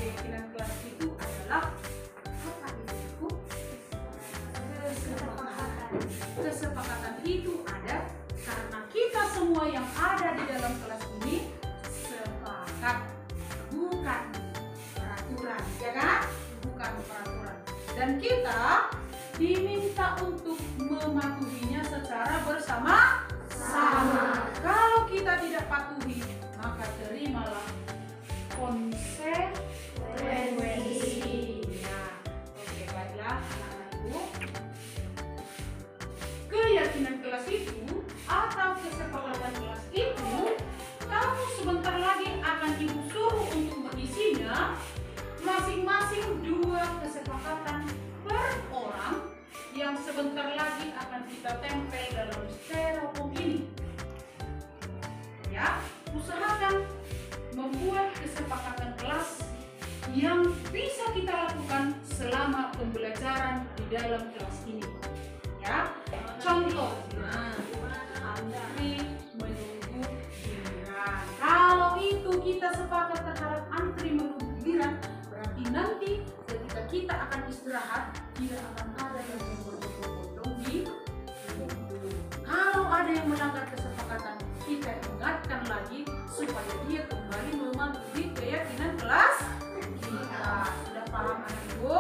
keyakinan kelas itu adalah apa itu? Kesepakatan itu ada karena kita semua yang ada di dalam kelas ini sepakat, bukan peraturan, ya kan? Bukan peraturan. Dan kita diminta untuk mematuhinya secara bersama-sama. Kalau kita tidak patuhi, maka terimalah konsekuensinya. Oke, baiklah anak-anakku. Keyakinan kelas itu atau kesepakatan kelas itu, kamu sebentar lagi akan ibu suruh untuk mengisinya. Masing-masing 2 kesepakatan per orang yang sebentar lagi akan kita tempel dalam styrofoam ini. Ya, usahakan membuat kesepakatan kelas yang bisa kita lakukan selama pembelajaran di dalam kelas ini. Ya, contoh, antri menunggu giliran. Kalau itu kita sepakat terhadap antri menunggu giliran, berarti nanti ketika kita akan istirahat tidak akan ada yang berbondong-bondong di pintu. Kalau ada yang melanggar kesepakatan, kita ingatkan lagi supaya dia kembali mematuhi keyakinan kelas kita. Sudah paham anak-ibu?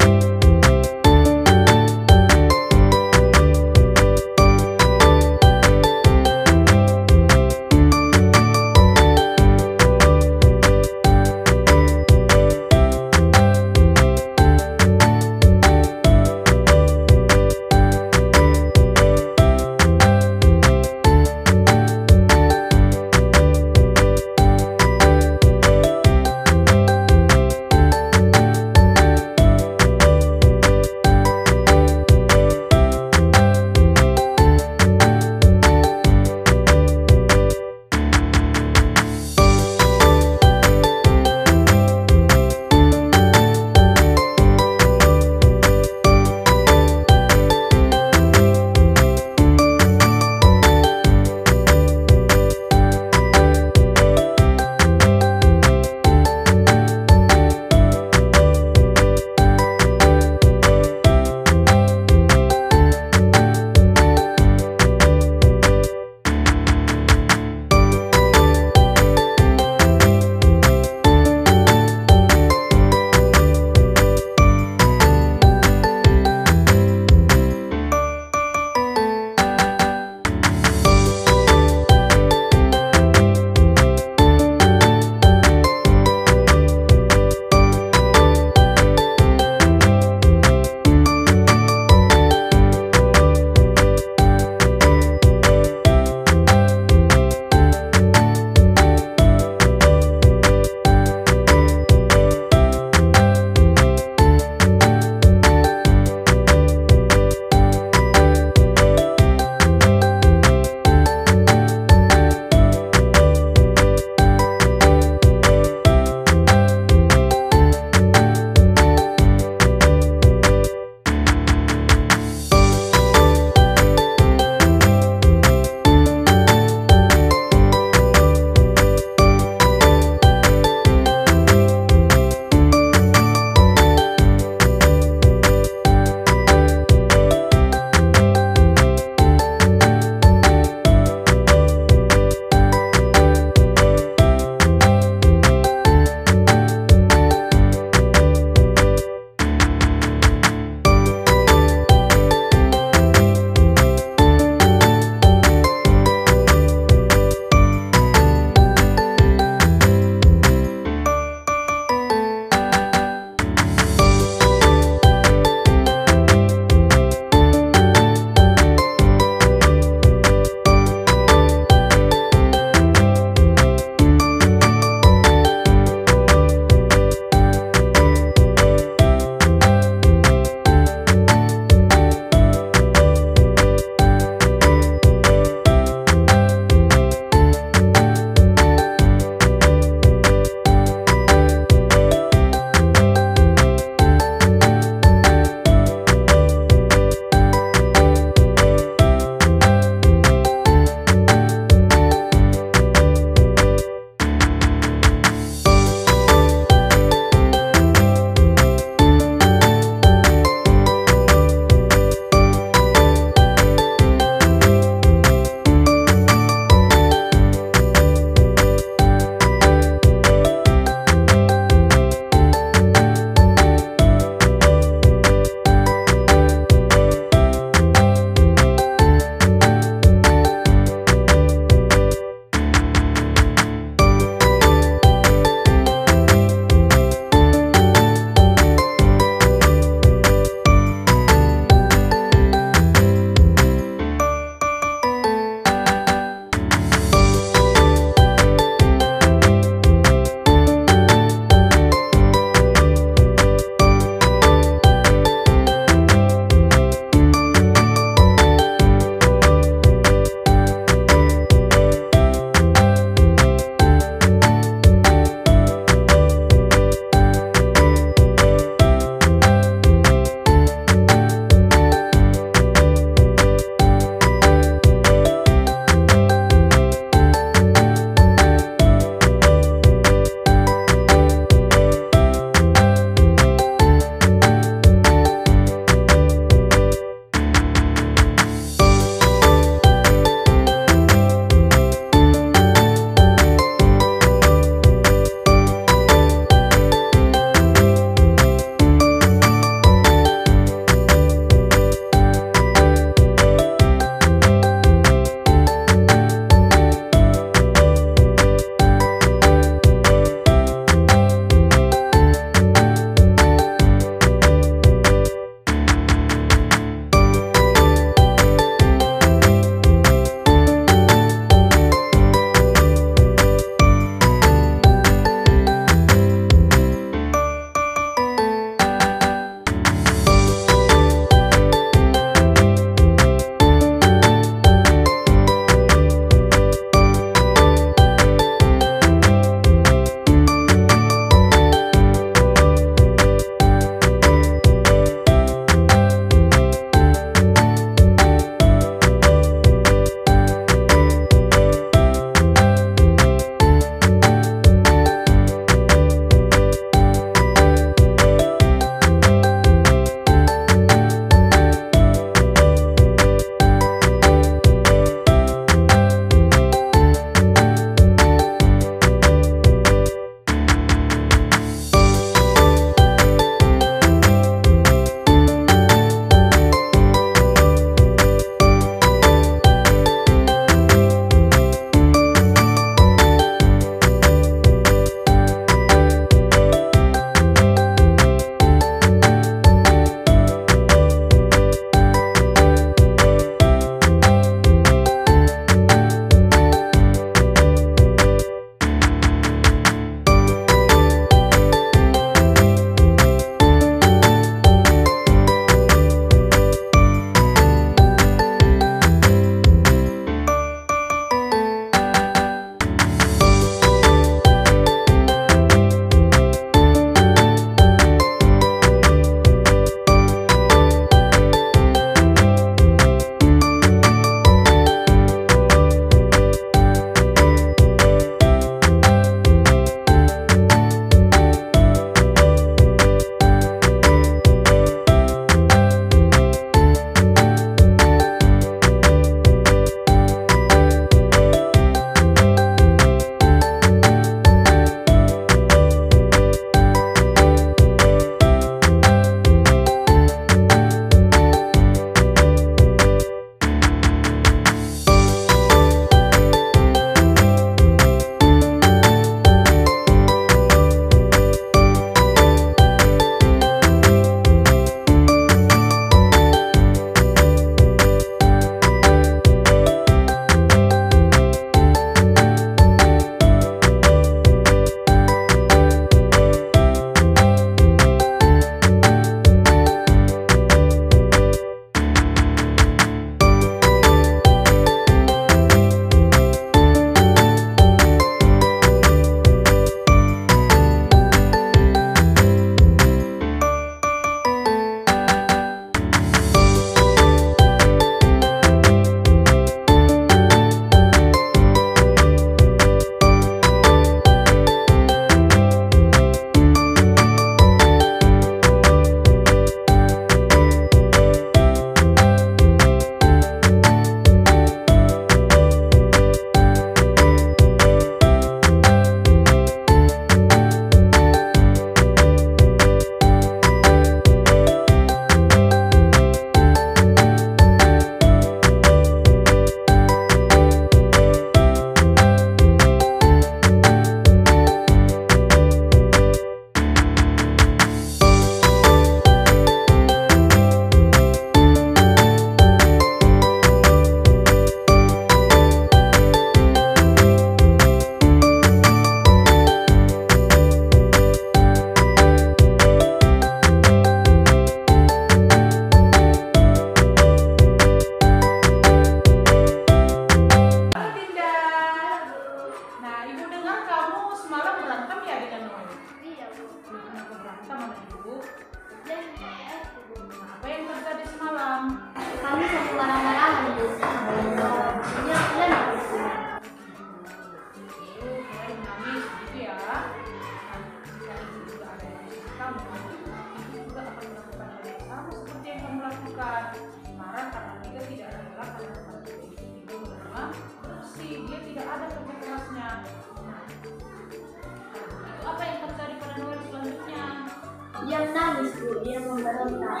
dia memberontak.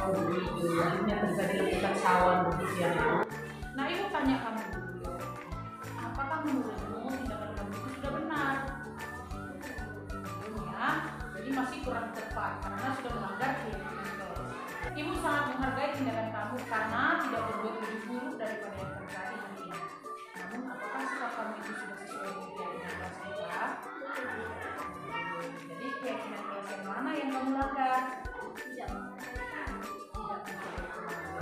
Oh begitu, akhirnya terjadi letusan sawan begitu ya Ibu. Nah Ibu tanya kamu dulu, apakah menurutmu tindakan kamu itu sudah benar? Ya, jadi masih kurang tepat karena sudah melanggar keyakinan kelas. Ibu sangat menghargai tindakan kamu karena tidak berbuat lebih buruk daripada yang terjadi hari ini. Namun apakah sikap kamu itu sudah sesuai dengan keyakinan kelas kita? Jadi keyakinan kelas yang mana yang kamu langgar? Tidak memberontak.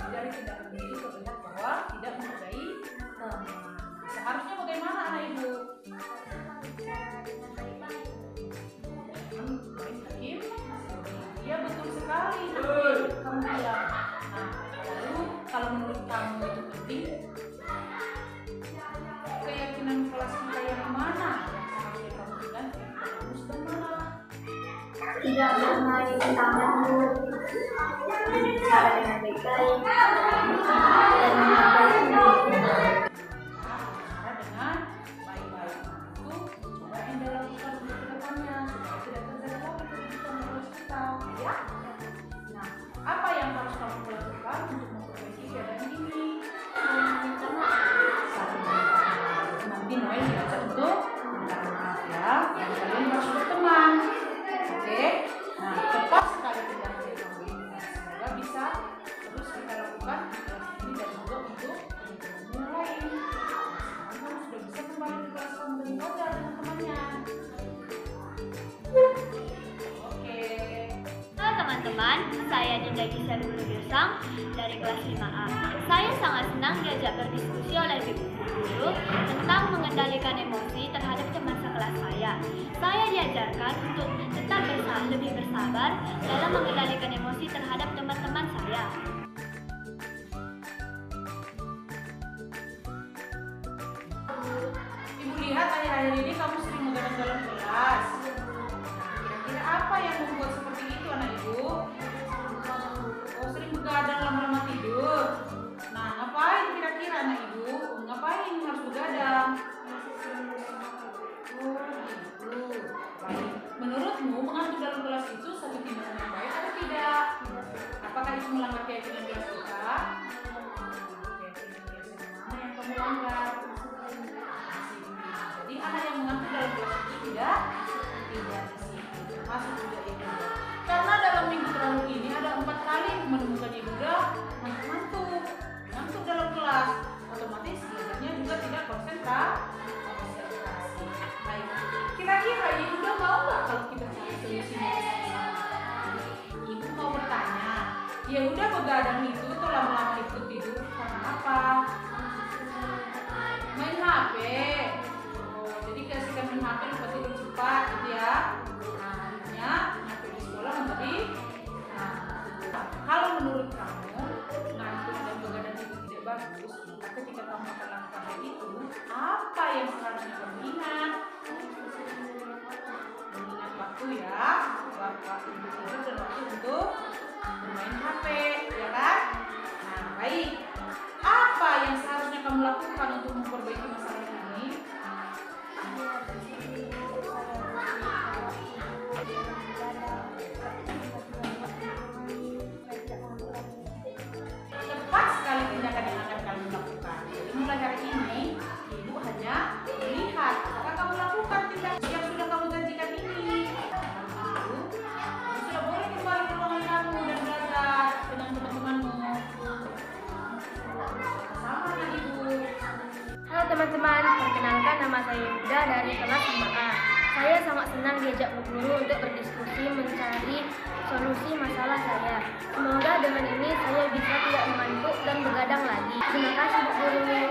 Dari tindakan ini terlihat bahwa tidak menghargai teman. Seharusnya bagaimana anak Ibu? Ya betul sekali. Kamu bilang. Nah, lalu kalau menurut kamu itu penting, keyakinan kelas kita yang mana yang seharusnya kamu bilang? Kamu sedang mana? Tidak bermain tanganmu cara dengan baik-baik dan mengabaikan Cara dengan baik-baik itu coba Anda lakukan untuk kedepannya supaya tidak terjadi lagi kebutuhan kelas kita, ya. Nah, apa yang harus kamu lakukan untuk memperbaiki keadaan ini? Nanti Noel diajak untuk minta maaf ya. Dan kalian harus berteman. Oke. Nah, tepat sekali tindakan yang kamu ini. Semoga bisa terus kita lakukan di kelas ini dan juga untuk teman-teman yang lain. Sekarang kamu sudah bisa kembali ke kelas kamu dan belajar dengan temannya. Oke. Halo teman-teman, saya Dinda Gisel Girsang dari kelas 5A. Saya sangat senang diajak berdiskusi oleh ibu guru tentang mengendalikan emosi terhadap teman sekelas saya. Saya diajarkan untuk tetap lebih bersabar dalam mengendalikan emosi terhadap teman-teman saya. Ibu lihat akhir-akhir ini kamu sering begadang dalam kelas. Nah, kira-kira apa yang membuat seperti itu anak Ibu? Oh, sering begadang lama-lama tidur. Nah, ngapain kira-kira anak Ibu? Ngapain harus begadang? Oh, gitu. Baik. Menurutmu mengantuk dalam kelas itu satu tindakan yang baik atau tidak? Apakah itu melanggar keyakinan kelas kita? Keyakinan kelas yang mana yang kamu langgar? Jadi anak yang mengantuk dalam kelas itu tidak disiplin, termasuk juga ibu. Karena dalam minggu terakhir ini ada 4 kali menemukan ibunda ngantuk dalam kelas, otomatis belajarnya juga tidak konsentrasi. Baik, kira-kira ibunda mau nggak kalau kita cari solusinya? Ibu mau bertanya, ya udah begadang itu tuh lama-lama ikut tidur karena apa? Main HP. Oh, jadi kasihkan main HP lupa tidur cepat gitu ya. Nah, akhirnya HP di sekolah menjadi. Nah, kalau menurut kamu ngantuk dan begadang itu tidak bagus, maka ketika kamu akan lakukan hal itu, apa yang seharusnya kamu ingat? Mengingat waktu ya, waktu tidur dan waktu untuk bermain HP, ya kan? Nah, baik. Apa yang seharusnya kamu lakukan untuk memperbaiki masalah ini? Tepat sekali tindakan yang akan kamu lakukan. Jadi mulai hari ini, ibu hanya melihat apakah kamu lakukan tindakan yang sudah kamu janjikan ini. Lalu, kamu sudah boleh kembali ke ruangan kamu dan belajar dengan teman-temanmu. Sama Ibu. Halo teman-teman, perkenalkan nama saya Yuda dari kelas 5A. Saya sangat senang diajak Bu Guru untuk berdiskusi mencari solusi masalah saya. Semoga dengan ini saya bisa tidak mengantuk dan begadang lagi. Terima kasih Bu Guru.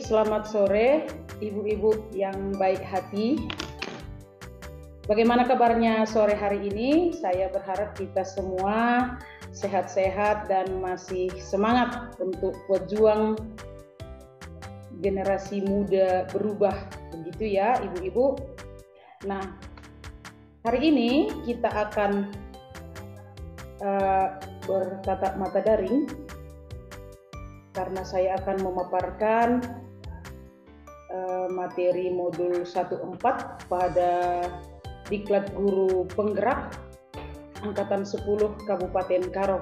selamat sore ibu-ibu yang baik hati. Bagaimana kabarnya sore hari ini? Saya berharap kita semua sehat-sehat dan masih semangat untuk berjuang generasi muda berubah, begitu ya ibu-ibu. Nah, hari ini kita akan bertatap mata daring karena saya akan memaparkan materi modul 1.4 pada Diklat Guru Penggerak Angkatan 10 Kabupaten Karo.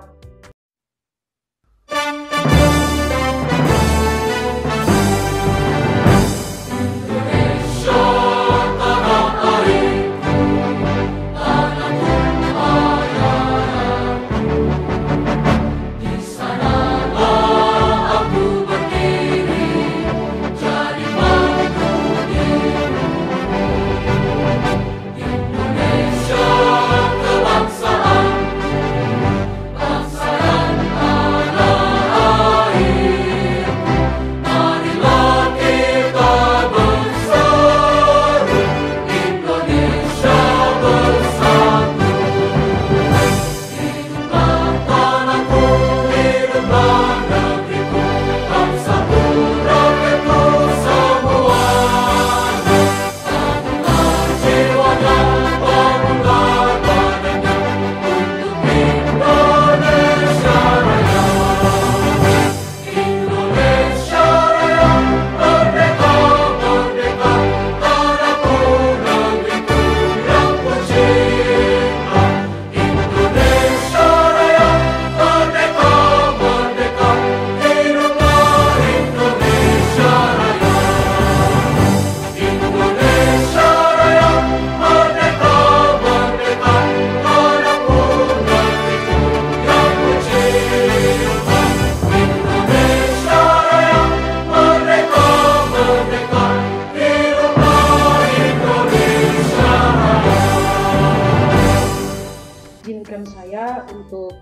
Izinkan saya untuk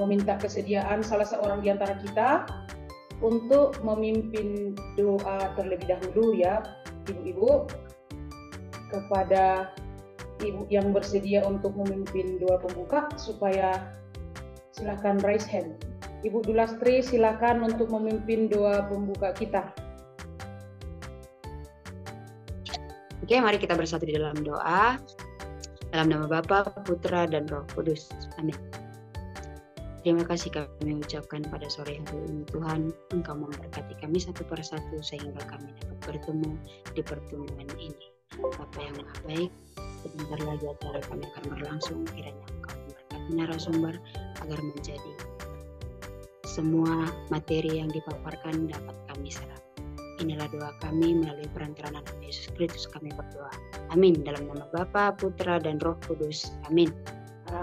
meminta kesediaan salah seorang di antara kita untuk memimpin doa terlebih dahulu ya ibu-ibu. Kepada ibu yang bersedia untuk memimpin doa pembuka, supaya silakan raise hand. Ibu Dulastri silakan untuk memimpin doa pembuka kita. Oke, mari kita bersatu di dalam doa. Dalam nama Bapa, Putra, dan Roh Kudus. Amin. Terima kasih kami ucapkan pada sore hari ini Tuhan. Engkau memberkati kami satu persatu sehingga kami dapat bertemu di pertemuan ini. Bapa yang Maha Baik, sebentar lagi acara kami akan berlangsung. Kiranya Engkau memberkati narasumber agar menjadi semua materi yang dipaparkan dapat kami serap. Inilah doa kami melalui perantaraan anak Yesus Kristus kami berdoa. Amin. Dalam nama Bapa, Putra, dan Roh Kudus. Amin.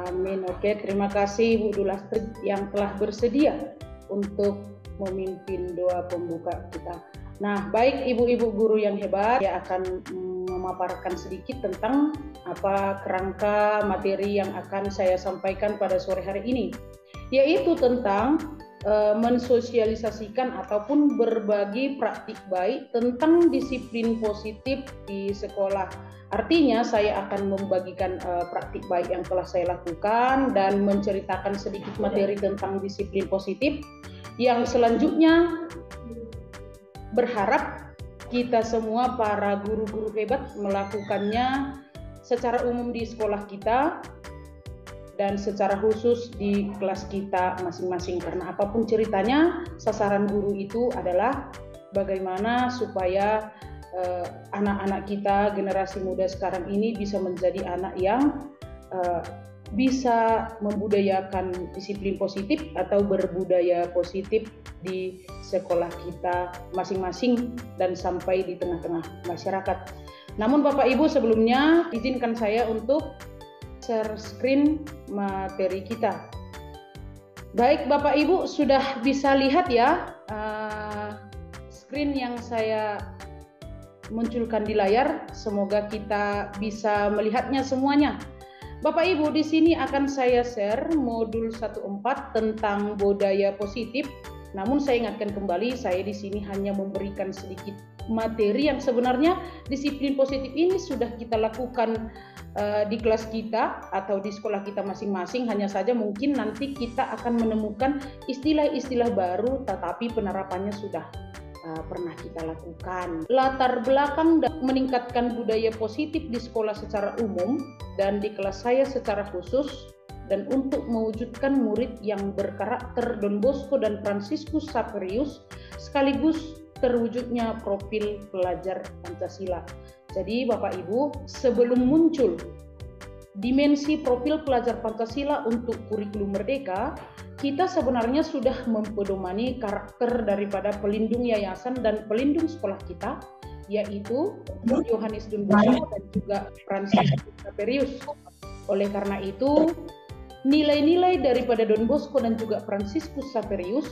Amin. Oke, terima kasih Ibu Dulastri yang telah bersedia untuk memimpin doa pembuka kita. Nah, baik ibu-ibu guru yang hebat, saya akan memaparkan sedikit tentang apa kerangka materi yang akan saya sampaikan pada sore hari ini, yaitu tentang mensosialisasikan ataupun berbagi praktik baik tentang disiplin positif di sekolah. Artinya saya akan membagikan praktik baik yang telah saya lakukan dan menceritakan sedikit materi tentang disiplin positif yang selanjutnya berharap kita semua para guru-guru hebat melakukannya secara umum di sekolah kita dan secara khusus di kelas kita masing-masing, karena apapun ceritanya sasaran guru itu adalah bagaimana supaya anak-anak kita generasi muda sekarang ini bisa menjadi anak yang bisa membudayakan disiplin positif atau berbudaya positif di sekolah kita masing-masing dan sampai di tengah-tengah masyarakat. Namun Bapak Ibu, sebelumnya izinkan saya untuk share screen materi kita. Baik Bapak Ibu, sudah bisa lihat ya screen yang saya munculkan di layar. Semoga kita bisa melihatnya semuanya. Bapak Ibu, di sini akan saya share modul 1.4 tentang budaya positif Namun saya ingatkan kembali, saya di sini hanya memberikan sedikit materi yang sebenarnya disiplin positif ini sudah kita lakukan di kelas kita atau di sekolah kita masing-masing. Hanya saja mungkin nanti kita akan menemukan istilah-istilah baru, tetapi penerapannya sudah pernah kita lakukan. Latar belakang meningkatkan budaya positif di sekolah secara umum dan di kelas saya secara khusus, dan untuk mewujudkan murid yang berkarakter Don Bosco dan Fransiskus Xaverius sekaligus terwujudnya profil pelajar Pancasila. Jadi Bapak Ibu, sebelum muncul dimensi profil pelajar Pancasila untuk kurikulum Merdeka, kita sebenarnya sudah mempedomani karakter daripada pelindung yayasan dan pelindung sekolah kita, yaitu Yohanes Don Bosco dan juga Fransiskus Xaverius. Oleh karena itu, nilai-nilai daripada Don Bosco dan juga Fransiskus Xaverius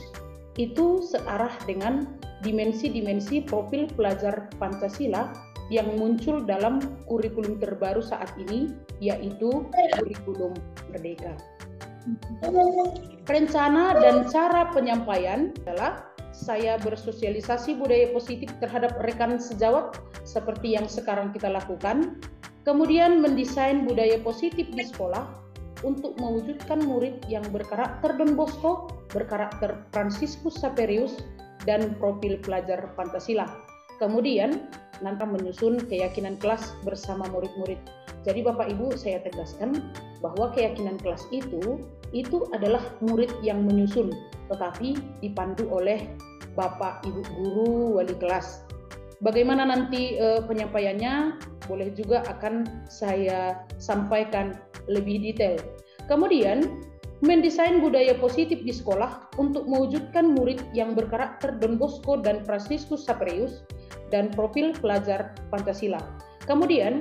itu searah dengan dimensi-dimensi profil pelajar Pancasila yang muncul dalam kurikulum terbaru saat ini, yaitu kurikulum Merdeka. Rencana dan cara penyampaian adalah saya bersosialisasi budaya positif terhadap rekan sejawat seperti yang sekarang kita lakukan, kemudian mendesain budaya positif di sekolah untuk mewujudkan murid yang berkarakter Don Bosco, berkarakter Fransiskus Xaverius, dan profil pelajar Pancasila. Kemudian nanti menyusun keyakinan kelas bersama murid-murid. Jadi Bapak Ibu, saya tegaskan bahwa keyakinan kelas itu adalah murid yang menyusun, tetapi dipandu oleh Bapak Ibu guru wali kelas. Bagaimana nanti penyampaiannya, boleh juga akan saya sampaikan lebih detail. Kemudian mendesain budaya positif di sekolah untuk mewujudkan murid yang berkarakter Don Bosco dan Fransiskus Xaverius dan profil pelajar Pancasila. Kemudian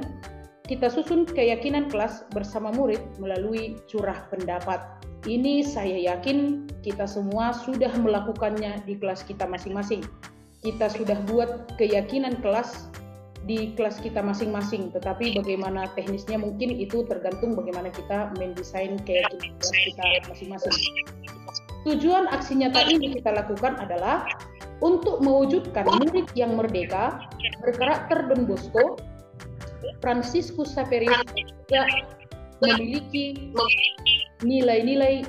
kita susun keyakinan kelas bersama murid melalui curah pendapat. Ini saya yakin kita semua sudah melakukannya di kelas kita masing-masing. Kita sudah buat keyakinan kelas di kelas kita masing-masing, tetapi bagaimana teknisnya mungkin itu tergantung bagaimana kita mendesain keyakinan kelas kita masing-masing. Tujuan aksi nyata ini kita lakukan adalah untuk mewujudkan murid yang merdeka, berkarakter Don Bosco, Fransiskus Xaverius juga memiliki nilai-nilai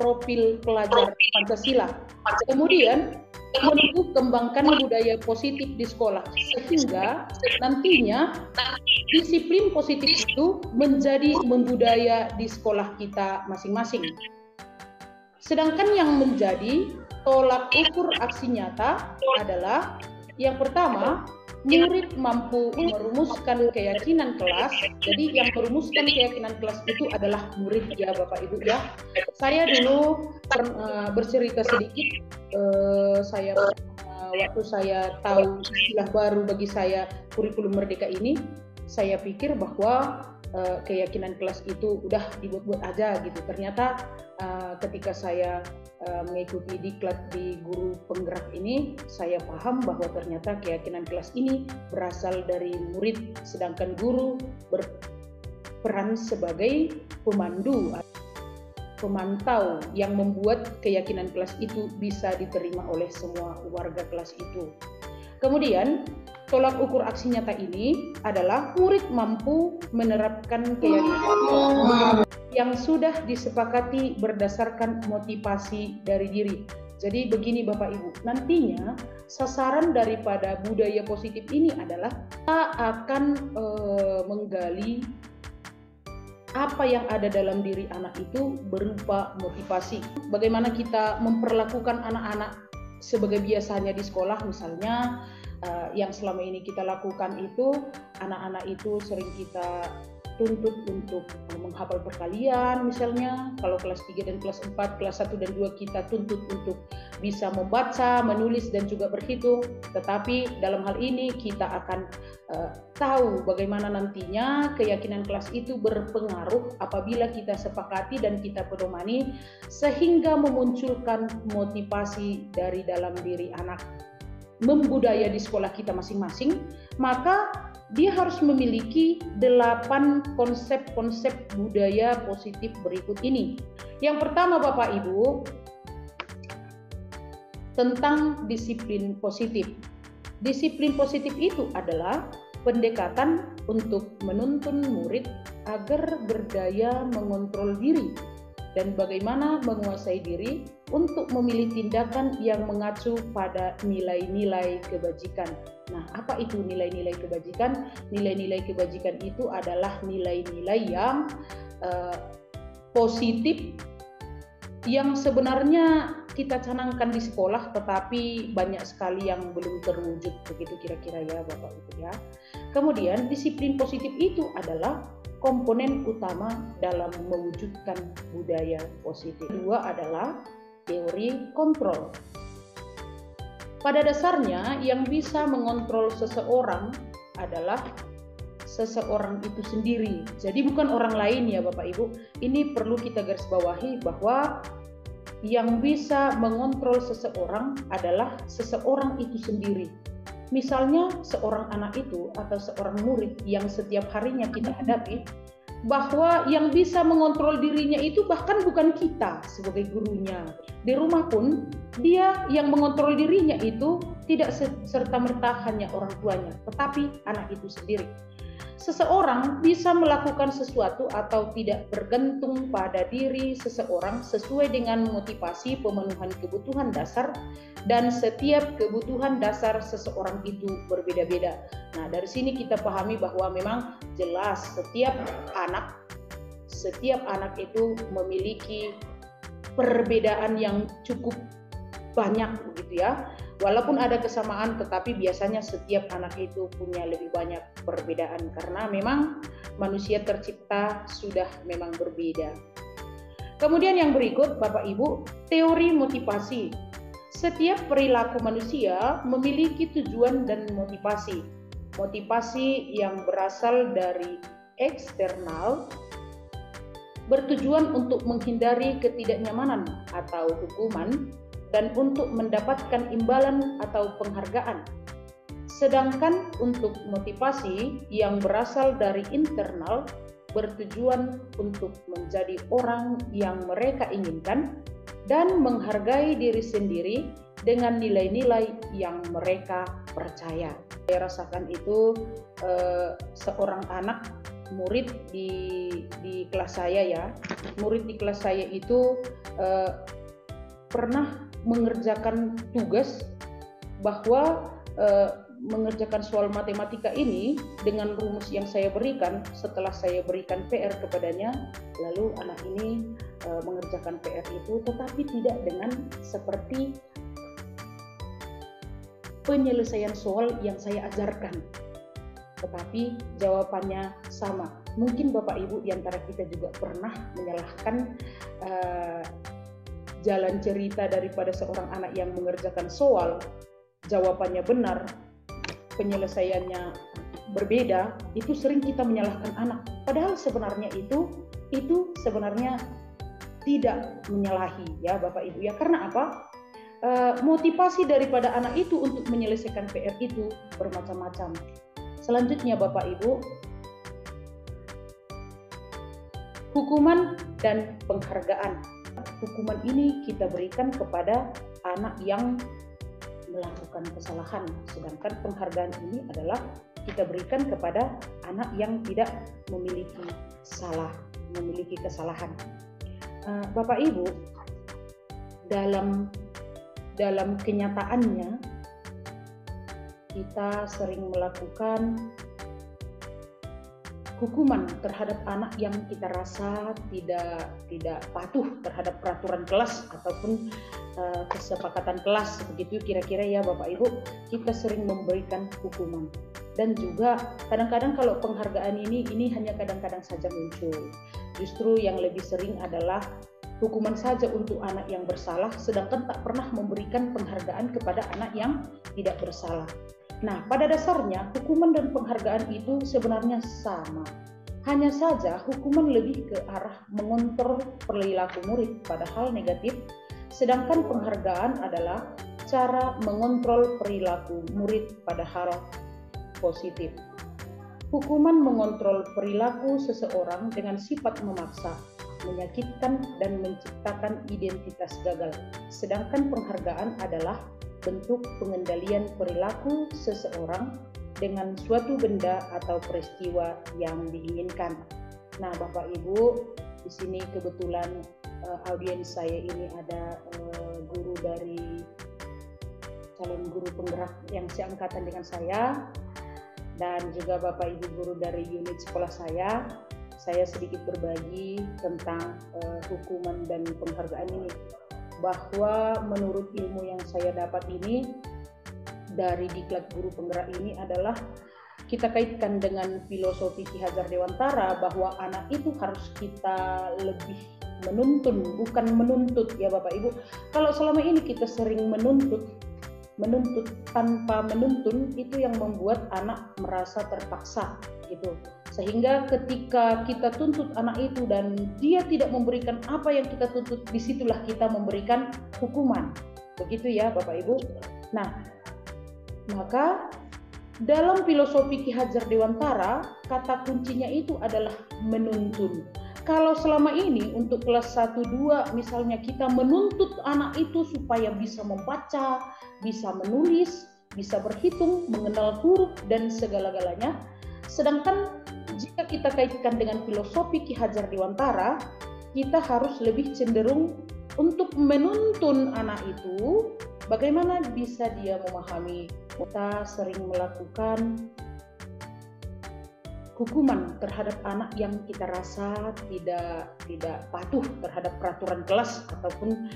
profil pelajar Pancasila. Kemudian menumbuh kembangkan budaya positif di sekolah sehingga nantinya disiplin positif itu menjadi membudaya di sekolah kita masing-masing. Sedangkan yang menjadi tolak ukur aksi nyata adalah yang pertama, murid mampu merumuskan keyakinan kelas. Jadi yang merumuskan keyakinan kelas itu adalah murid ya Bapak Ibu ya. Saya dulu bercerita sedikit, waktu saya tahu istilah baru bagi saya kurikulum Merdeka ini, saya pikir bahwa keyakinan kelas itu udah dibuat-buat aja gitu. Ternyata ketika saya mengikuti diklat di guru penggerak ini, saya paham bahwa ternyata keyakinan kelas ini berasal dari murid, sedangkan guru berperan sebagai pemandu, pemantau yang membuat keyakinan kelas itu bisa diterima oleh semua warga kelas itu. Kemudian tolak ukur aksi nyata ini adalah murid mampu menerapkan keyakinan yang sudah disepakati berdasarkan motivasi dari diri. Jadi begini Bapak Ibu, nantinya sasaran daripada budaya positif ini adalah kita akan menggali apa yang ada dalam diri anak itu berupa motivasi. Bagaimana kita memperlakukan anak-anak sebagai biasanya di sekolah, misalnya yang selama ini kita lakukan itu, anak-anak itu sering kita tuntut untuk menghafal perkalian misalnya. Kalau kelas 3 dan kelas 4, kelas 1 dan 2 kita tuntut untuk bisa membaca, menulis dan juga berhitung. Tetapi dalam hal ini kita akan tahu bagaimana nantinya keyakinan kelas itu berpengaruh apabila kita sepakati dan kita pedomani sehingga memunculkan motivasi dari dalam diri anak. Membudaya di sekolah kita masing-masing, maka dia harus memiliki 8 konsep-konsep budaya positif berikut ini. Yang pertama Bapak Ibu, tentang disiplin positif. Disiplin positif itu adalah pendekatan untuk menuntun murid agar berdaya mengontrol diri dan bagaimana menguasai diri untuk memilih tindakan yang mengacu pada nilai-nilai kebajikan. Nah, apa itu nilai-nilai kebajikan? Nilai-nilai kebajikan itu adalah nilai-nilai yang positif yang sebenarnya kita canangkan di sekolah, tetapi banyak sekali yang belum terwujud, begitu kira-kira ya Bapak Ibu ya. Kemudian disiplin positif itu adalah komponen utama dalam mewujudkan budaya positif. Kedua adalah teori kontrol. Pada dasarnya yang bisa mengontrol seseorang adalah seseorang itu sendiri. Jadi bukan orang lain ya Bapak Ibu. Ini perlu kita garis bawahi bahwa yang bisa mengontrol seseorang adalah seseorang itu sendiri. Misalnya seorang anak itu atau seorang murid yang setiap harinya kita hadapi, bahwa yang bisa mengontrol dirinya itu bahkan bukan kita sebagai gurunya. Di rumah pun dia yang mengontrol dirinya itu tidak serta-merta hanya orang tuanya, tetapi anak itu sendiri. Seseorang bisa melakukan sesuatu atau tidak bergantung pada diri seseorang sesuai dengan motivasi pemenuhan kebutuhan dasar, dan setiap kebutuhan dasar seseorang itu berbeda-beda. Nah, dari sini kita pahami bahwa memang jelas setiap anak itu memiliki perbedaan yang cukup banyak begitu ya. Walaupun ada kesamaan, tetapi biasanya setiap anak itu punya lebih banyak perbedaan karena memang manusia tercipta sudah memang berbeda. Kemudian yang berikut Bapak Ibu, teori motivasi. Setiap perilaku manusia memiliki tujuan dan motivasi. Motivasi yang berasal dari eksternal bertujuan untuk menghindari ketidaknyamanan atau hukuman dan untuk mendapatkan imbalan atau penghargaan. Sedangkan untuk motivasi yang berasal dari internal bertujuan untuk menjadi orang yang mereka inginkan dan menghargai diri sendiri dengan nilai-nilai yang mereka percaya. Saya rasakan itu seorang anak murid di kelas saya ya. Murid di kelas saya itu pernah mengerjakan tugas bahwa mengerjakan soal matematika ini dengan rumus yang saya berikan. Setelah saya berikan PR kepadanya, lalu anak ini mengerjakan PR itu, tetapi tidak dengan seperti penyelesaian soal yang saya ajarkan, tetapi jawabannya sama. Mungkin Bapak Ibu di antara kita juga pernah menyalahkan jalan cerita daripada seorang anak yang mengerjakan soal, jawabannya benar, penyelesaiannya berbeda, itu sering kita menyalahkan anak. Padahal sebenarnya itu sebenarnya tidak menyalahi ya Bapak Ibu ya. Karena apa? Motivasi daripada anak itu untuk menyelesaikan PR itu bermacam-macam. Selanjutnya Bapak Ibu, hukuman dan penghargaan. Hukuman ini kita berikan kepada anak yang melakukan kesalahan, sedangkan penghargaan ini adalah kita berikan kepada anak yang tidak memiliki kesalahan. Bapak Ibu, dalam kenyataannya kita sering melakukan hukuman terhadap anak yang kita rasa tidak patuh terhadap peraturan kelas ataupun kesepakatan kelas, begitu kira-kira ya Bapak Ibu. Kita sering memberikan hukuman, dan juga kadang-kadang kalau penghargaan ini hanya kadang-kadang saja muncul. Justru yang lebih sering adalah hukuman saja untuk anak yang bersalah, sedangkan tak pernah memberikan penghargaan kepada anak yang tidak bersalah. Nah, pada dasarnya hukuman dan penghargaan itu sebenarnya sama. Hanya saja hukuman lebih ke arah mengontrol perilaku murid pada hal negatif, sedangkan penghargaan adalah cara mengontrol perilaku murid pada hal positif. Hukuman mengontrol perilaku seseorang dengan sifat memaksa. menyakitkan dan menciptakan identitas gagal. Sedangkan penghargaan adalah bentuk pengendalian perilaku seseorang dengan suatu benda atau peristiwa yang diinginkan. Nah, Bapak Ibu, di sini kebetulan audiens saya ini ada guru dari calon guru penggerak yang seangkatan dengan saya, dan juga Bapak Ibu guru dari unit sekolah saya. Saya sedikit berbagi tentang hukuman dan penghargaan ini, bahwa menurut ilmu yang saya dapat ini dari Diklat Guru Penggerak ini adalah kita kaitkan dengan filosofi Ki Hajar Dewantara, bahwa anak itu harus kita lebih menuntun, bukan menuntut ya Bapak Ibu. Kalau selama ini kita sering menuntut tanpa menuntun, itu yang membuat anak merasa terpaksa gitu. Sehingga ketika kita tuntut anak itu dan dia tidak memberikan apa yang kita tuntut, disitulah kita memberikan hukuman. Begitu ya Bapak Ibu. Nah, maka dalam filosofi Ki Hajar Dewantara, kata kuncinya itu adalah menuntun. Kalau selama ini untuk kelas 1-2 misalnya kita menuntut anak itu supaya bisa membaca, bisa menulis, bisa berhitung, mengenal huruf dan segala-galanya. Sedangkan jika kita kaitkan dengan filosofi Ki Hajar Dewantara, kita harus lebih cenderung untuk menuntun anak itu bagaimana bisa dia memahami. Kita sering melakukan hukuman terhadap anak yang kita rasa tidak patuh terhadap peraturan kelas ataupun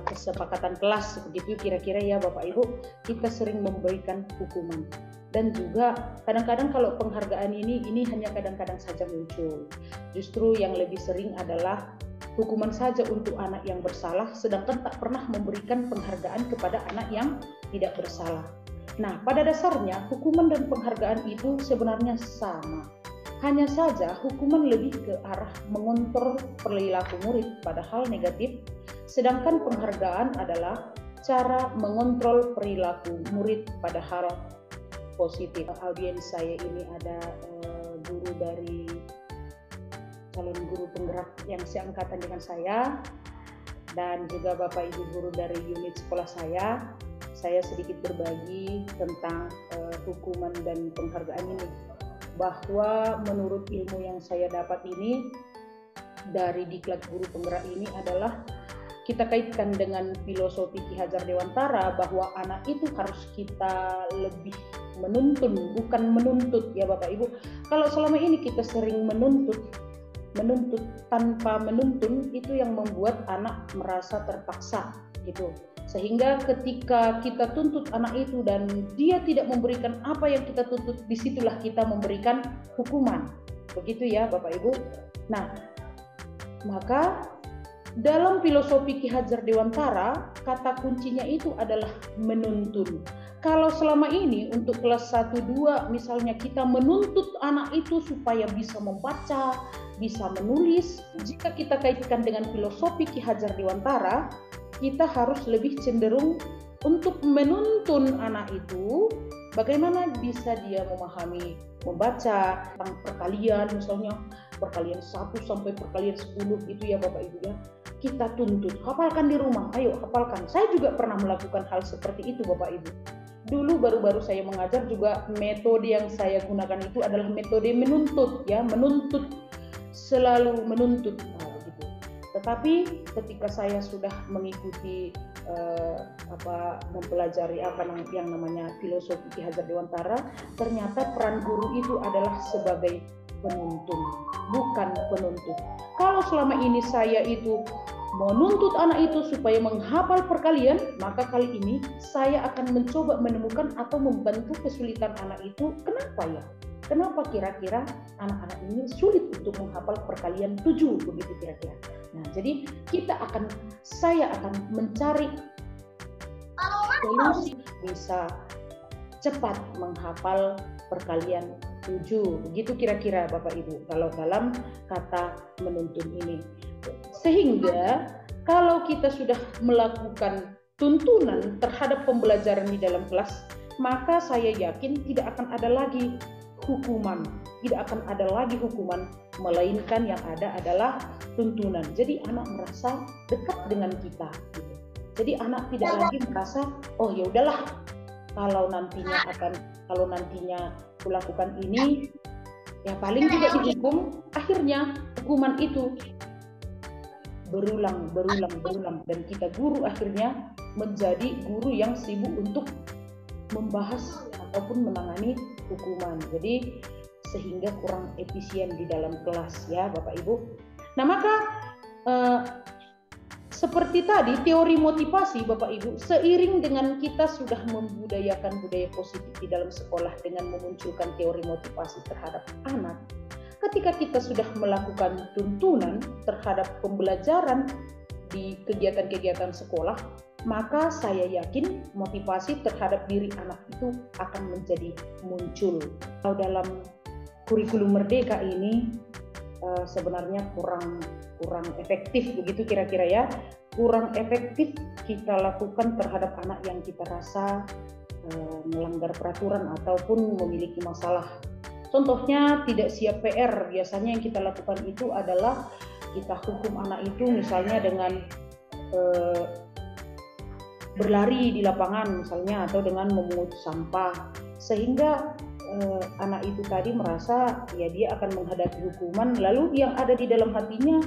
kesepakatan kelas, begitu kira-kira ya Bapak Ibu. Kita sering memberikan hukuman, dan juga kadang-kadang kalau penghargaan ini hanya kadang-kadang saja muncul. Justru yang lebih sering adalah hukuman saja untuk anak yang bersalah, sedangkan tak pernah memberikan penghargaan kepada anak yang tidak bersalah. Nah, pada dasarnya hukuman dan penghargaan itu sebenarnya sama. Hanya saja hukuman lebih ke arah mengontrol perilaku murid pada hal negatif, sedangkan penghargaan adalah cara mengontrol perilaku murid pada hal positif. Audiens saya ini ada guru dari calon guru penggerak yang seangkatan dengan saya, dan juga Bapak Ibu guru dari unit sekolah saya. Saya sedikit berbagi tentang hukuman dan penghargaan ini, bahwa menurut ilmu yang saya dapat ini dari Diklat Guru Penggerak ini adalah kita kaitkan dengan filosofi Ki Hajar Dewantara, bahwa anak itu harus kita lebih menuntun, bukan menuntut ya Bapak Ibu. Kalau selama ini kita sering menuntut tanpa menuntun, itu yang membuat anak merasa terpaksa gitu. Sehingga ketika kita tuntut anak itu dan dia tidak memberikan apa yang kita tuntut, disitulah kita memberikan hukuman. Begitu ya Bapak Ibu. Nah, maka dalam filosofi Ki Hajar Dewantara, kata kuncinya itu adalah menuntun. Kalau selama ini untuk kelas 1-2 misalnya kita menuntut anak itu supaya bisa membaca, bisa menulis, jika kita kaitkan dengan filosofi Ki Hajar Dewantara, kita harus lebih cenderung untuk menuntun anak itu bagaimana bisa dia memahami, membaca tentang perkalian, misalnya perkalian 1 sampai perkalian 10 gitu ya Bapak Ibu ya. Kita tuntut, hafalkan di rumah, ayo hafalkan. Saya juga pernah melakukan hal seperti itu Bapak Ibu. Dulu baru-baru saya mengajar juga metode yang saya gunakan itu adalah metode menuntut ya, menuntut, selalu menuntut. Tetapi ketika saya sudah mengikuti mempelajari yang namanya filosofi Ki Hajar Dewantara, ternyata peran guru itu adalah sebagai penuntun, bukan penuntut. Kalau selama ini saya itu menuntut anak itu supaya menghafal perkalian, maka kali ini saya akan mencoba menemukan atau membantu kesulitan anak itu. Kenapa ya? Kenapa kira-kira anak-anak ini sulit untuk menghafal perkalian 7 begitu kira-kira. Nah, jadi saya akan mencari solusi bisa cepat menghafal perkalian 7. Begitu kira-kira Bapak Ibu kalau dalam kata menuntun ini. Sehingga kalau kita sudah melakukan tuntunan terhadap pembelajaran di dalam kelas, maka saya yakin tidak akan ada lagi hukuman. tidak akan ada lagi hukuman, melainkan yang ada adalah tuntunan. Jadi anak merasa dekat dengan kita. Gitu. Jadi anak tidak lagi merasa, oh ya udahlah, kalau nantinya kulakukan ini, ya paling juga dihukum. Akhirnya hukuman itu berulang, dan kita guru akhirnya menjadi guru yang sibuk untuk membahas ataupun menangani hukuman. Jadi sehingga kurang efisien di dalam kelas ya Bapak Ibu. Nah maka seperti tadi teori motivasi Bapak Ibu, seiring dengan kita sudah membudayakan budaya positif di dalam sekolah dengan memunculkan teori motivasi terhadap anak, ketika kita sudah melakukan tuntunan terhadap pembelajaran di kegiatan-kegiatan sekolah, maka saya yakin motivasi terhadap diri anak itu akan menjadi muncul. Kalau dalam kurikulum Merdeka ini sebenarnya kurang efektif begitu kira-kira ya, kurang efektif kita lakukan terhadap anak yang kita rasa melanggar peraturan ataupun memiliki masalah. Contohnya tidak siap PR, biasanya yang kita lakukan itu adalah kita hukum anak itu misalnya dengan berlari di lapangan misalnya, atau dengan memungut sampah, sehingga anak itu tadi merasa ya dia akan menghadapi hukuman, lalu yang ada di dalam hatinya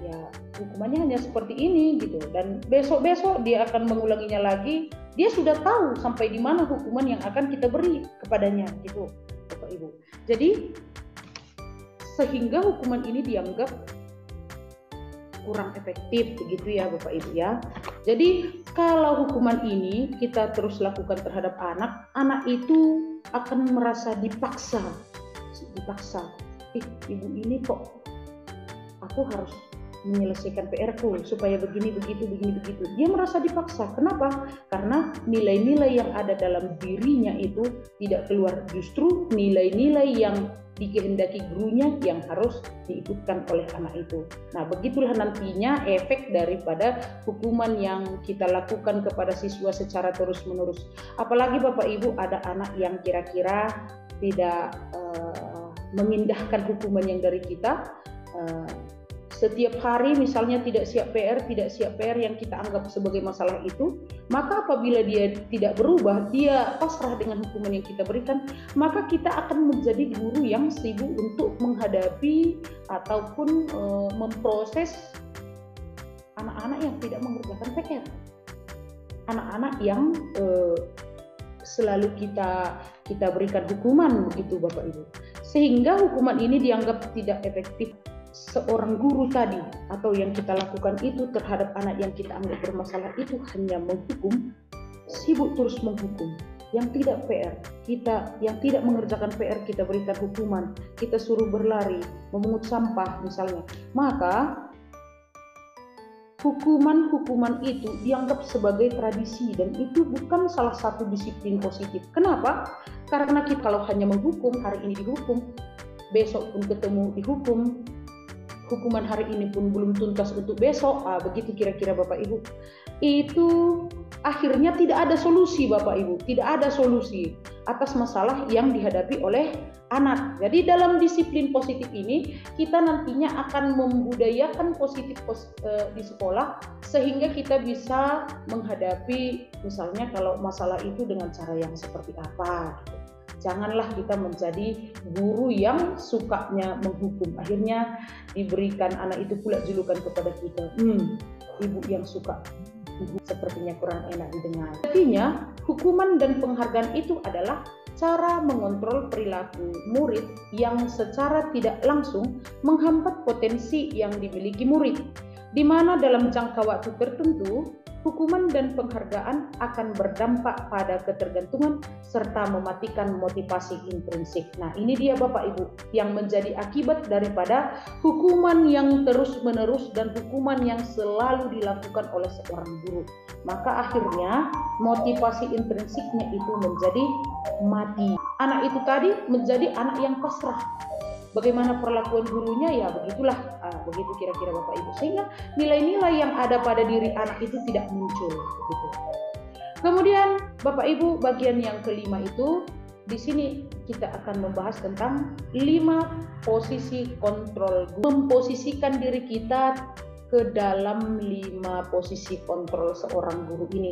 ya hukumannya hanya seperti ini gitu, dan besok-besok dia akan mengulanginya lagi. Dia sudah tahu sampai di mana hukuman yang akan kita beri kepadanya gitu Bapak Ibu. Jadi sehingga hukuman ini dianggap kurang efektif begitu ya Bapak Ibu ya. Jadi kalau hukuman ini kita terus lakukan terhadap anak, anak itu akan merasa dipaksa. Ibu ini kok aku harus menyelesaikan PR-ku supaya begini begitu. Dia merasa dipaksa. Kenapa? Karena nilai-nilai yang ada dalam dirinya itu tidak keluar, justru nilai-nilai yang dikehendaki gurunya yang harus diikutkan oleh anak itu. Nah, begitulah nantinya efek daripada hukuman yang kita lakukan kepada siswa secara terus-menerus. Apalagi Bapak Ibu ada anak yang kira-kira tidak mengindahkan hukuman yang dari kita. Setiap hari misalnya tidak siap PR yang kita anggap sebagai masalah itu, maka apabila dia tidak berubah, dia pasrah dengan hukuman yang kita berikan, maka kita akan menjadi guru yang sibuk untuk menghadapi ataupun memproses anak-anak yang tidak mengerjakan PR. Anak-anak yang selalu kita berikan hukuman begitu Bapak Ibu. Sehingga hukuman ini dianggap tidak efektif. Seorang guru tadi atau yang kita lakukan itu terhadap anak yang kita anggap bermasalah itu hanya menghukum, sibuk terus menghukum. Yang tidak PR, yang tidak mengerjakan PR kita berikan hukuman, kita suruh berlari, memungut sampah misalnya. Maka hukuman itu dianggap sebagai tradisi dan itu bukan salah satu disiplin positif. Kenapa? Karena kita kalau hanya menghukum, hari ini dihukum, besok pun ketemu dihukum, hukuman hari ini pun belum tuntas untuk besok, begitu kira-kira Bapak Ibu. Itu akhirnya tidak ada solusi Bapak Ibu, tidak ada solusi atas masalah yang dihadapi oleh anak. Jadi dalam disiplin positif ini kita nantinya akan membudayakan positif di sekolah sehingga kita bisa menghadapi misalnya kalau masalah itu dengan cara yang seperti apa gitu. Janganlah kita menjadi guru yang sukanya menghukum. Akhirnya diberikan anak itu pula julukan kepada kita. Ibu yang suka sepertinya kurang enak didengar. Artinya hukuman dan penghargaan itu adalah cara mengontrol perilaku murid yang secara tidak langsung menghambat potensi yang dimiliki murid. Di mana dalam jangka waktu tertentu hukuman dan penghargaan akan berdampak pada ketergantungan serta mematikan motivasi intrinsik. Nah, ini dia Bapak Ibu yang menjadi akibat daripada hukuman yang terus-menerus dan hukuman yang selalu dilakukan oleh seorang guru. Maka akhirnya motivasi intrinsiknya itu menjadi mati. Anak itu tadi menjadi anak yang pasrah. Bagaimana perlakuan gurunya ya begitulah, begitu kira-kira Bapak Ibu, sehingga nilai-nilai yang ada pada diri anak itu tidak muncul begitu. Kemudian Bapak Ibu bagian yang kelima itu di sini kita akan membahas tentang 5 posisi kontrol guru. Memposisikan diri kita ke dalam 5 posisi kontrol seorang guru ini.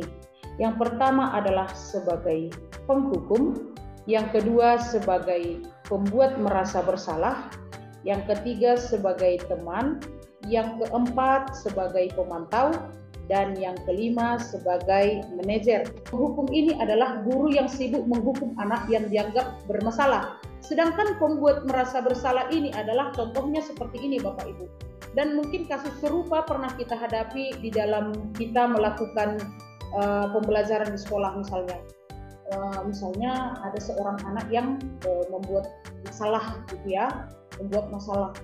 Yang pertama adalah sebagai penghukum, yang kedua sebagai pembuat merasa bersalah, yang ketiga sebagai teman, yang keempat sebagai pemantau, dan yang kelima sebagai manajer. Penghukum ini adalah guru yang sibuk menghukum anak yang dianggap bermasalah. Sedangkan pembuat merasa bersalah ini adalah contohnya seperti ini Bapak Ibu. Dan mungkin kasus serupa pernah kita hadapi di dalam kita melakukan pembelajaran di sekolah misalnya. Misalnya ada seorang anak yang membuat masalah gitu ya, membuat masalah.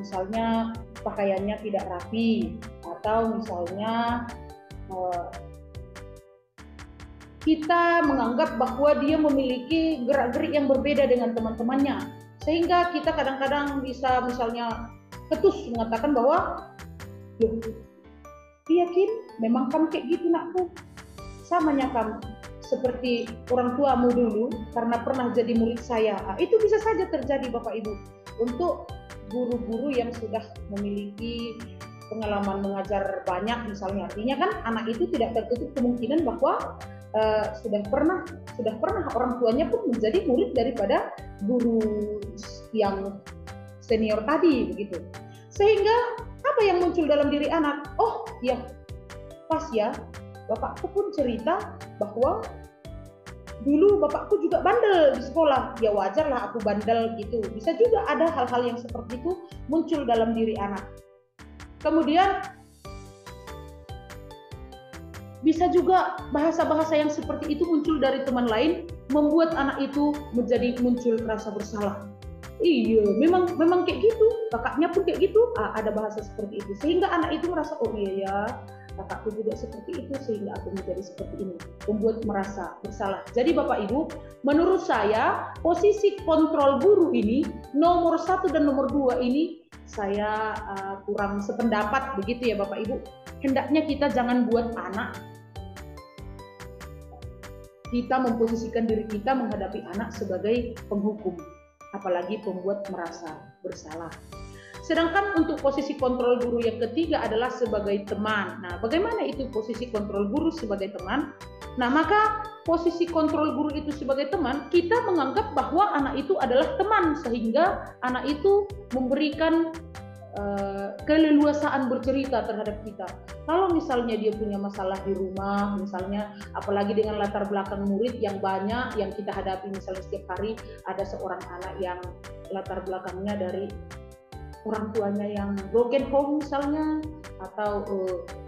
Misalnya pakaiannya tidak rapi, atau misalnya kita menganggap bahwa dia memiliki gerak-gerik yang berbeda dengan teman-temannya, sehingga kita kadang-kadang bisa misalnya ketus mengatakan bahwa loh, yakin memang kamu kayak gitu nakku, samanya kamu seperti orang tuamu dulu karena pernah jadi murid saya. Itu bisa saja terjadi Bapak Ibu untuk guru-guru yang sudah memiliki pengalaman mengajar banyak misalnya. Artinya kan anak itu tidak tertutup kemungkinan bahwa sudah pernah orang tuanya pun menjadi murid daripada guru yang senior tadi begitu. Sehingga apa yang muncul dalam diri anak? Oh ya, pas ya, bapakku pun cerita bahwa dulu bapakku juga bandel di sekolah, ya wajarlah aku bandel gitu. Bisa juga ada hal-hal yang seperti itu muncul dalam diri anak. Kemudian bisa juga bahasa-bahasa yang seperti itu muncul dari teman lain, membuat anak itu menjadi muncul rasa bersalah. Iya, memang kayak gitu, kakaknya pun kayak gitu, ada bahasa seperti itu. Sehingga anak itu merasa, oh iya ya, kakakku juga seperti itu sehingga aku menjadi seperti ini, membuat merasa bersalah. Jadi Bapak Ibu, menurut saya posisi kontrol guru ini nomor 1 dan nomor 2 ini saya kurang sependapat begitu ya Bapak Ibu. Hendaknya kita jangan buat anak kita memposisikan diri kita menghadapi anak sebagai penghukum, apalagi pembuat merasa bersalah. Sedangkan untuk posisi kontrol guru yang ketiga adalah sebagai teman. Nah, bagaimana itu posisi kontrol guru sebagai teman? Nah, maka posisi kontrol guru itu sebagai teman, kita menganggap bahwa anak itu adalah teman, sehingga anak itu memberikan keleluasaan bercerita terhadap kita. Kalau misalnya dia punya masalah di rumah, misalnya apalagi dengan latar belakang murid yang banyak yang kita hadapi, misalnya setiap hari ada seorang anak yang latar belakangnya dari orang tuanya yang broken home misalnya, atau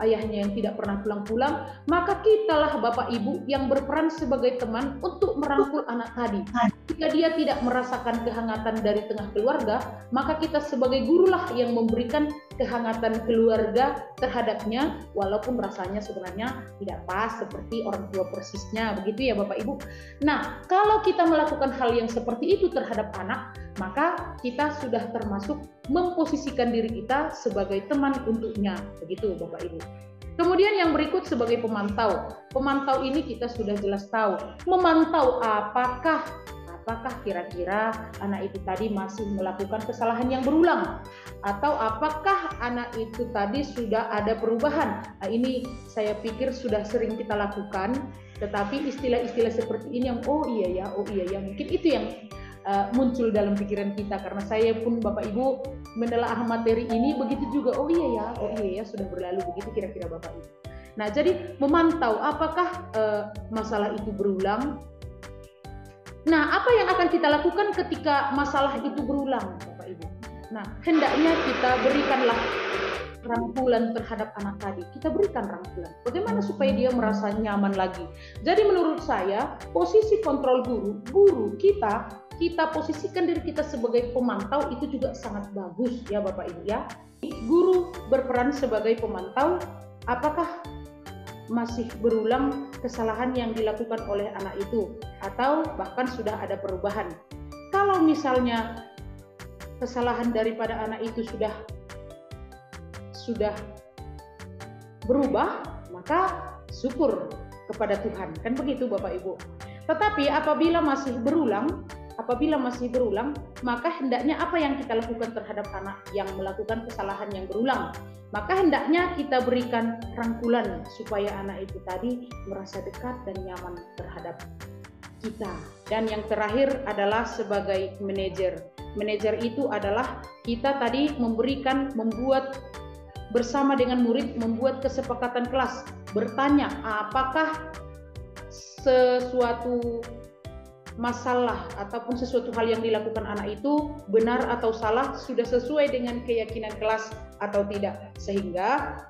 ayahnya yang tidak pernah pulang-pulang, maka kitalah Bapak Ibu yang berperan sebagai teman untuk merangkul anak tadi. Jika dia tidak merasakan kehangatan dari tengah keluarga, maka kita sebagai gurulah yang memberikan kehangatan keluarga terhadapnya, walaupun rasanya sebenarnya tidak pas seperti orang tua persisnya, begitu ya Bapak Ibu. Nah, kalau kita melakukan hal yang seperti itu terhadap anak, maka kita sudah termasuk memposisikan diri kita sebagai teman untuknya, begitu Bapak Ibu. Kemudian yang berikut sebagai pemantau. Pemantau ini kita sudah jelas tahu. Memantau apakah kira-kira anak itu tadi masih melakukan kesalahan yang berulang, atau apakah anak itu tadi sudah ada perubahan. Nah, ini saya pikir sudah sering kita lakukan, tetapi istilah-istilah seperti ini yang oh iya ya, mungkin itu yang muncul dalam pikiran kita, karena saya pun Bapak Ibu menelaah materi ini begitu juga, oh iya ya sudah berlalu, begitu kira-kira Bapak Ibu. Nah, jadi memantau apakah masalah itu berulang. Nah, apa yang akan kita lakukan ketika masalah itu berulang Bapak Ibu? Nah, hendaknya kita berikanlah rangkulan terhadap anak tadi. Kita berikan rangkulan. Bagaimana supaya dia merasa nyaman lagi? Jadi menurut saya, posisi kontrol guru kita posisikan diri kita sebagai pemantau itu juga sangat bagus ya Bapak Ibu ya. Guru berperan sebagai pemantau, apakah masih berulang kesalahan yang dilakukan oleh anak itu atau bahkan sudah ada perubahan. Kalau misalnya kesalahan daripada anak itu sudah berubah, maka syukur kepada Tuhan, kan begitu Bapak Ibu. Tetapi apabila masih berulang, maka hendaknya apa yang kita lakukan terhadap anak yang melakukan kesalahan yang berulang? Maka hendaknya kita berikan rangkulan supaya anak itu tadi merasa dekat dan nyaman terhadap kita. Dan yang terakhir adalah sebagai manajer. Manajer itu adalah kita tadi membuat bersama dengan murid, membuat kesepakatan kelas, bertanya apakah sesuatu masalah ataupun sesuatu hal yang dilakukan anak itu benar atau salah, sudah sesuai dengan keyakinan kelas atau tidak, sehingga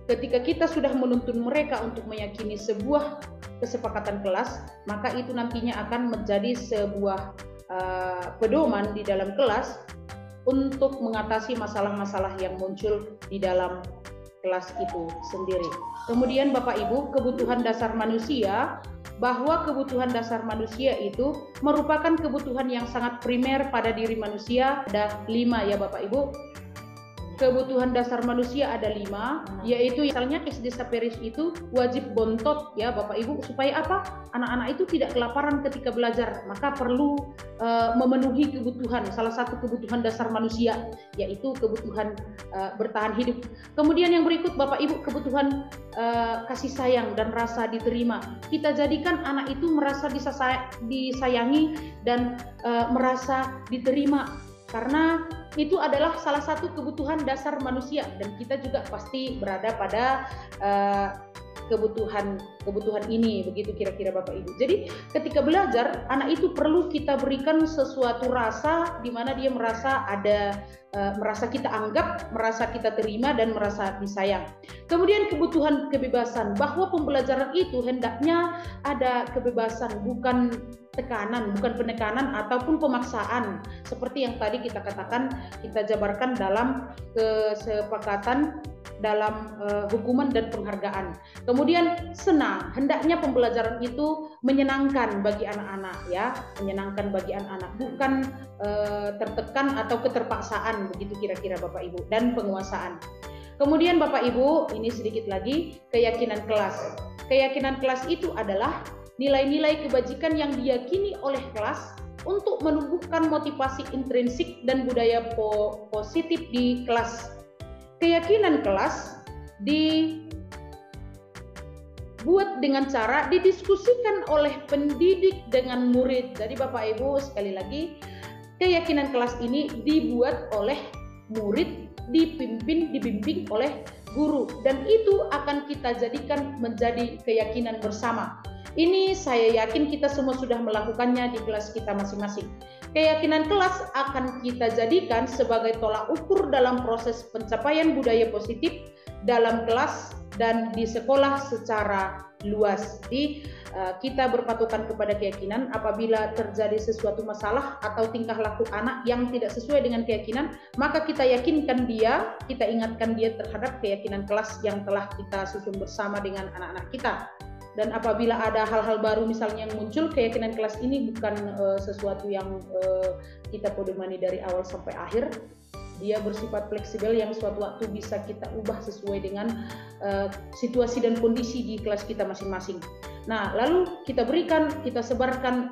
ketika kita sudah menuntun mereka untuk meyakini sebuah kesepakatan kelas, maka itu nantinya akan menjadi sebuah pedoman di dalam kelas untuk mengatasi masalah-masalah yang muncul di dalam kelas itu sendiri. Kemudian Bapak Ibu, kebutuhan dasar manusia, bahwa kebutuhan dasar manusia itu merupakan kebutuhan yang sangat primer pada diri manusia. Ada 5 ya Bapak Ibu. Kebutuhan dasar manusia ada 5, yaitu misalnya SD Saperis itu wajib bontot ya Bapak Ibu, supaya apa? Anak-anak itu tidak kelaparan ketika belajar, maka perlu memenuhi kebutuhan, salah satu kebutuhan dasar manusia, yaitu kebutuhan bertahan hidup. Kemudian yang berikut Bapak Ibu, kebutuhan kasih sayang dan rasa diterima. Kita jadikan anak itu merasa disayangi dan merasa diterima, karena itu adalah salah satu kebutuhan dasar manusia, dan kita juga pasti berada pada kebutuhan ini, begitu kira-kira Bapak Ibu. Jadi ketika belajar, anak itu perlu kita berikan sesuatu rasa di mana dia merasa merasa kita anggap, merasa kita terima, dan merasa disayang. Kemudian kebutuhan kebebasan, bahwa pembelajaran itu hendaknya ada kebebasan, bukan tekanan, bukan penekanan ataupun pemaksaan, seperti yang tadi kita katakan, kita jabarkan dalam kesepakatan dalam hukuman dan penghargaan. Kemudian senang, hendaknya pembelajaran itu menyenangkan bagi anak-anak ya, menyenangkan bagi anak-anak, bukan tertekan atau keterpaksaan, begitu kira-kira Bapak Ibu, dan penguasaan. Kemudian Bapak Ibu, ini sedikit lagi, keyakinan kelas. Keyakinan kelas itu adalah nilai-nilai kebajikan yang diyakini oleh kelas untuk menumbuhkan motivasi intrinsik dan budaya positif di kelas. Keyakinan kelas dibuat dengan cara didiskusikan oleh pendidik dengan murid. Jadi Bapak Ibu, sekali lagi, keyakinan kelas ini dibuat oleh murid, dibimbing oleh guru, dan itu akan kita jadikan menjadi keyakinan bersama. Ini saya yakin kita semua sudah melakukannya di kelas kita masing-masing. Keyakinan kelas akan kita jadikan sebagai tolak ukur dalam proses pencapaian budaya positif dalam kelas dan di sekolah secara luas. Jadi kita berpatokan kepada keyakinan. Apabila terjadi sesuatu masalah atau tingkah laku anak yang tidak sesuai dengan keyakinan, maka kita yakinkan dia, kita ingatkan dia terhadap keyakinan kelas yang telah kita susun bersama dengan anak-anak kita. Dan apabila ada hal-hal baru misalnya yang muncul, keyakinan kelas ini bukan sesuatu yang kita pedomani dari awal sampai akhir. Dia bersifat fleksibel yang suatu waktu bisa kita ubah sesuai dengan situasi dan kondisi di kelas kita masing-masing. Nah, lalu kita sebarkan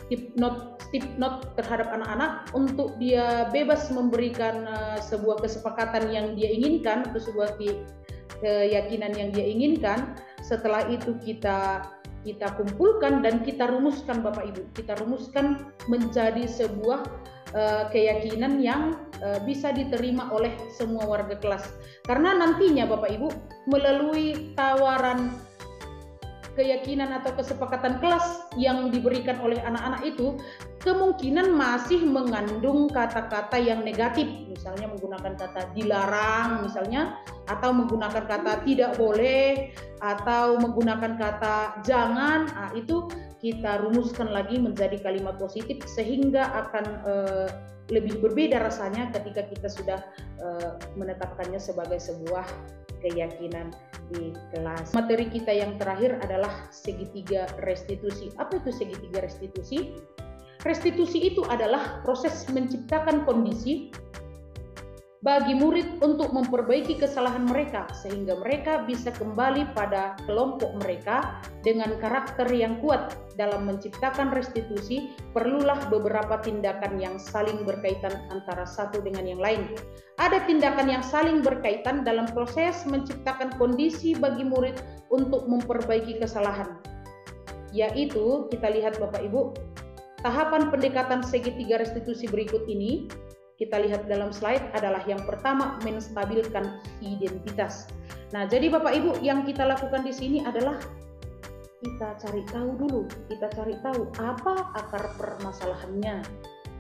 tip note terhadap anak-anak untuk dia bebas memberikan sebuah kesepakatan yang dia inginkan atau sebuah keyakinan yang dia inginkan. Setelah itu kita kumpulkan dan kita rumuskan Bapak Ibu. Kita rumuskan menjadi sebuah keyakinan yang bisa diterima oleh semua warga kelas. Karena nantinya Bapak Ibu, melalui tawaran keyakinan atau kesepakatan kelas yang diberikan oleh anak-anak itu, kemungkinan masih mengandung kata-kata yang negatif, misalnya menggunakan kata dilarang misalnya, atau menggunakan kata tidak boleh, atau menggunakan kata jangan. Nah, itu kita rumuskan lagi menjadi kalimat positif, sehingga akan lebih berbeda rasanya ketika kita sudah menetapkannya sebagai sebuah keyakinan di kelas. Materi kita yang terakhir adalah segitiga restitusi. Apa itu segitiga restitusi? Restitusi itu adalah proses menciptakan kondisi bagi murid untuk memperbaiki kesalahan mereka sehingga mereka bisa kembali pada kelompok mereka dengan karakter yang kuat. Dalam menciptakan restitusi, perlulah beberapa tindakan yang saling berkaitan antara satu dengan yang lain. Ada tindakan yang saling berkaitan dalam proses menciptakan kondisi bagi murid untuk memperbaiki kesalahan, yaitu kita lihat Bapak Ibu, tahapan pendekatan segitiga restitusi berikut ini. Kita lihat dalam slide adalah yang pertama, menstabilkan identitas. Nah, jadi Bapak Ibu, yang kita lakukan di sini adalah kita cari tahu dulu, kita cari tahu apa akar permasalahannya.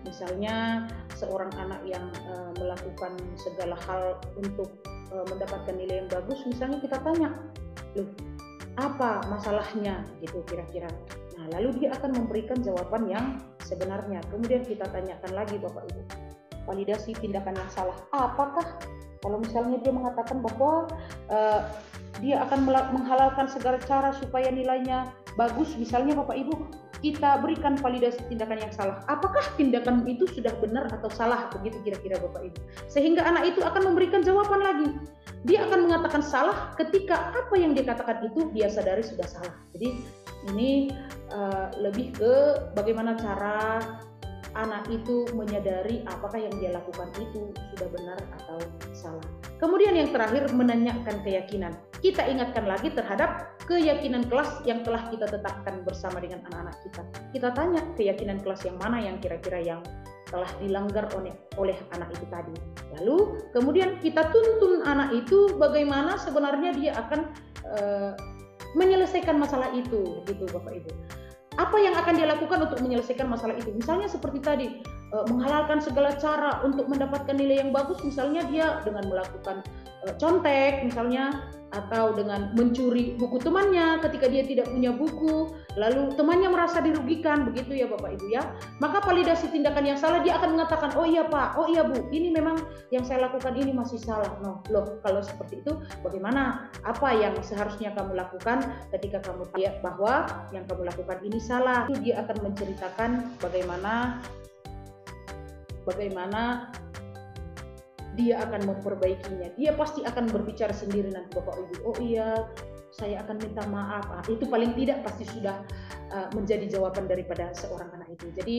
Misalnya seorang anak yang melakukan segala hal untuk mendapatkan nilai yang bagus, misalnya kita tanya, loh, apa masalahnya gitu kira-kira. Nah, lalu dia akan memberikan jawaban yang sebenarnya. Kemudian kita tanyakan lagi Bapak Ibu, validasi tindakan yang salah. Apakah kalau misalnya dia mengatakan bahwa dia akan menghalalkan segala cara supaya nilainya bagus, misalnya Bapak Ibu, kita berikan validasi tindakan yang salah. Apakah tindakan itu sudah benar atau salah? Begitu kira-kira Bapak Ibu. Sehingga anak itu akan memberikan jawaban lagi. Dia akan mengatakan salah ketika apa yang dia katakan itu dia sadari sudah salah. Jadi ini lebih ke bagaimana cara anak itu menyadari apakah yang dia lakukan itu sudah benar atau salah. Kemudian yang terakhir, menanyakan keyakinan. Kita ingatkan lagi terhadap keyakinan kelas yang telah kita tetapkan bersama dengan anak-anak kita. Kita tanya keyakinan kelas yang mana yang kira-kira yang telah dilanggar oleh anak itu tadi. Lalu kemudian kita tuntun anak itu bagaimana sebenarnya dia akan menyelesaikan masalah itu, gitu Bapak Ibu. Apa yang akan dia lakukan untuk menyelesaikan masalah itu? Misalnya seperti tadi, menghalalkan segala cara untuk mendapatkan nilai yang bagus, misalnya dia dengan melakukan contek misalnya, atau dengan mencuri buku temannya ketika dia tidak punya buku, lalu temannya merasa dirugikan, begitu ya Bapak Ibu ya. Maka validasi tindakan yang salah, dia akan mengatakan, oh iya Pak, oh iya Bu, ini memang yang saya lakukan ini masih salah. Loh, kalau seperti itu bagaimana? Apa yang seharusnya kamu lakukan ketika kamu lihat bahwa yang kamu lakukan ini salah? Itu dia akan menceritakan bagaimana dia akan memperbaikinya. Dia pasti akan berbicara sendiri nanti Bapak Ibu. Oh iya, saya akan minta maaf. Itu paling tidak pasti sudah menjadi jawaban daripada seorang anak itu. Jadi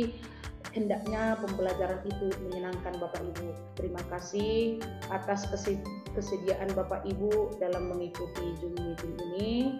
hendaknya pembelajaran itu menyenangkan Bapak Ibu. Terima kasih atas kesediaan Bapak Ibu dalam mengikuti Zoom meeting ini.